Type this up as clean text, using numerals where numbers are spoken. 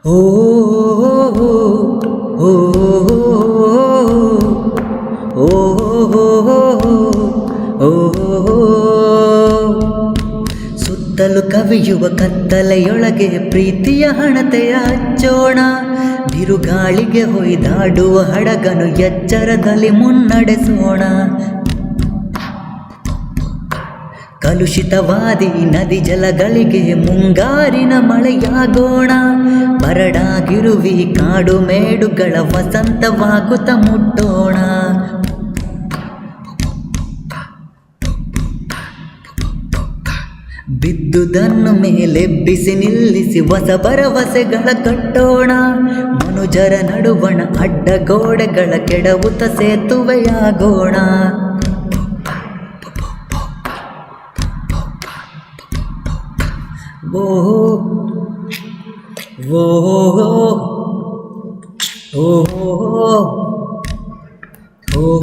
ಓ ಓ ಓ ಓ ಸುತ್ತಲೂ ಕವಿಯುವ ಕತ್ತಲೆಯೊಳಗೆ ಪ್ರೀತಿಯ ಹಣತೆಯ ಹಚ್ಚೋಣ. ಬಿರುಗಾಳಿಗೆ ಹೊಯ್ದಾಡುವ ಹಡಗನು ಎಚ್ಚರದಲ್ಲಿ ಮುನ್ನಡೆಸೋಣ. ಕಲುಷಿತವಾದಿ ನದಿ ಜಲಗಳಿಗೆ ಮುಂಗಾರಿನ ಮಳೆಯಾಗೋಣ. ಬರಡಾಗಿರುವಿ ಕಾಡು ಮೇಡುಗಳ ವಸಂತವಾಗುತ್ತ ಮುಟ್ಟೋಣ. ಬಿದ್ದುದನ್ನು ಮೇಲೆಬ್ಬಿಸಿ ನಿಲ್ಲಿಸಿ ಹೊಸ ಭರವಸೆಗಳ ಕಟ್ಟೋಣ. ಮನುಜರ ನಡುವಣ ಅಡ್ಡಗೋಡೆಗಳ ಕೆಡವುತ್ತ ಸೇತುವೆಯಾಗೋಣ. ಓ ಓ ಓ ಓ